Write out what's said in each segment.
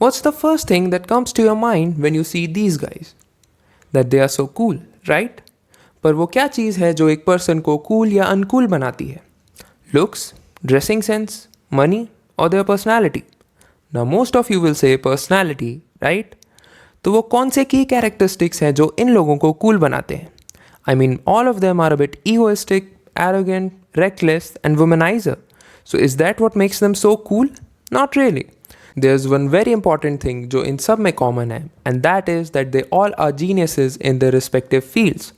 What's the first thing that comes to your mind when you see these guys? That they are so cool, right? पर वो क्या चीज़ है जो एक person को कूल या अनकूल बनाती है? Looks, dressing sense, money, or their personality? Now most of you will say personality, right? तो वो कौन से की कैरेक्टरिस्टिक्स हैं जो इन लोगों को कूल बनाते हैं? I mean, all of them are a bit egoistic, arrogant, reckless, and womanizer. So is that what makes them so cool? Not really. There's one very important thing जो इन सब में common है, and that is that they all are geniuses in their respective fields.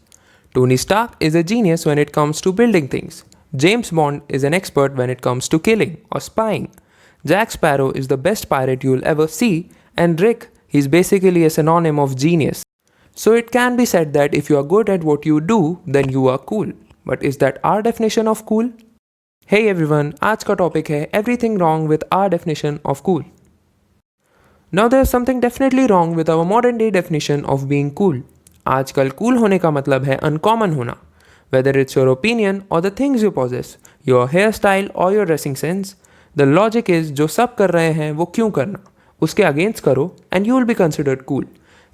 Tony Stark is a genius when it comes to building things. James Bond is an expert when it comes to killing or spying. Jack Sparrow is the best pirate you'll ever see, and Rick, he's basically a synonym of genius. So it can be said that if you are good at what you do, then you are cool. But is that our definition of cool? Hey everyone, आज का topic है everything wrong with our definition of cool. Now there's something definitely wrong with our modern day definition of being cool. आजकल cool होने का मतलब है uncommon होना. Whether it's your opinion or the things you possess, your hairstyle or your dressing sense, the logic is जो सब कर रहे हैं वो क्यों करना? उसके against करो and you will be considered cool.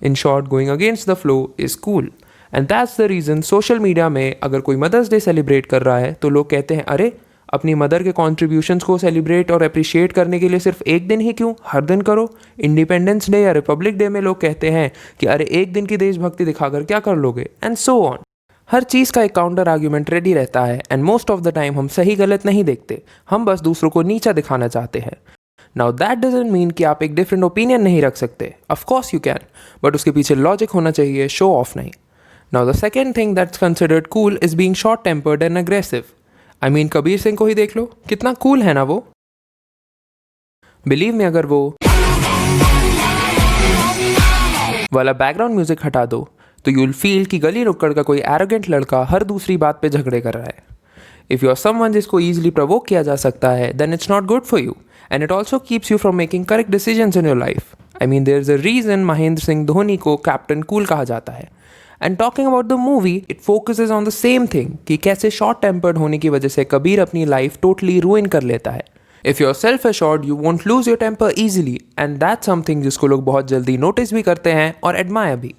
In short, going against the flow is cool. And that's the reason social media में अगर कोई मदर्स डे सेलिब्रेट कर रहा है तो लोग कहते हैं अरे अपनी मदर के कॉन्ट्रीब्यूशंस को सेलिब्रेट और अप्रिशिएट करने के लिए सिर्फ एक दिन ही क्यों, हर दिन करो. इंडिपेंडेंस डे या रिपब्लिक डे में लोग कहते हैं कि अरे एक दिन की देशभक्ति दिखाकर क्या कर लोगे, एंड सो ऑन. हर चीज़ का एक काउंटर आर्ग्यूमेंट रेडी रहता है and most of the time हम सही गलत नहीं देखते, हम बस दूसरों को नीचा दिखाना चाहते हैं. नाउ दैट डजंट मीन कि आप एक डिफरेंट ओपिनियन नहीं रख सकते. Of course you can, but उसके पीछे लॉजिक होना चाहिए, शो ऑफ नहीं. Now the second thing that's considered cool is being short tempered and aggressive. I mean Kabir Singh को ही देख लो, कितना कूल है ना वो. बिलीव में अगर वो वाला बैकग्राउंड म्यूजिक हटा दो तो यूल फील कि गली नुक्कड़ का कोई एरोगेंट लड़का हर दूसरी बात पे झगड़े कर रहा है. इफ़ यू आर समवन जिसको ईजिली प्रवोक किया जा सकता है then it's not good for you and it also keeps you from making correct decisions in your life. I mean there is a reason Mahendra Singh Dhoni को कैप्टन कूल कहा जाता है. And talking about the movie, it focuses on the same thing कि कैसे short tempered होने की वजह से कबीर अपनी लाइफ टोटली रूइन कर लेता है. If you are self assured you won't lose your temper easily and that's something जिसको लोग बहुत जल्दी नोटिस भी करते हैं और एडमायर भी.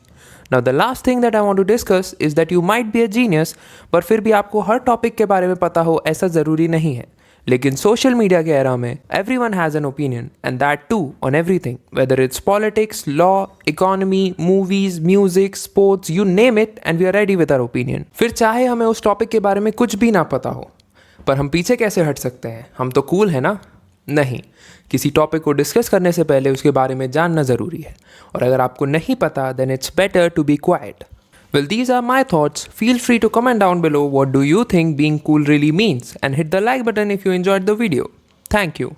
Now the last thing that I want to discuss is that you might be a genius, पर फिर भी आपको हर टॉपिक के बारे में पता हो ऐसा ज़रूरी नहीं है. लेकिन सोशल मीडिया के एरा में everyone has an opinion and that too on everything, whether it's politics, law, economy, movies, music, sports, you name it and we are ready with our opinion. फिर चाहे हमें उस टॉपिक के बारे में कुछ भी ना पता हो, पर हम पीछे कैसे हट सकते हैं? हम तो कूल है ना. नहीं, किसी टॉपिक को डिस्कस करने से पहले उसके बारे में जानना ज़रूरी है, और अगर आपको नहीं पता then it's better to be quiet. Well, these are my thoughts. Feel free to comment down below what do you think being cool really means and hit the like button if you enjoyed the video. Thank you.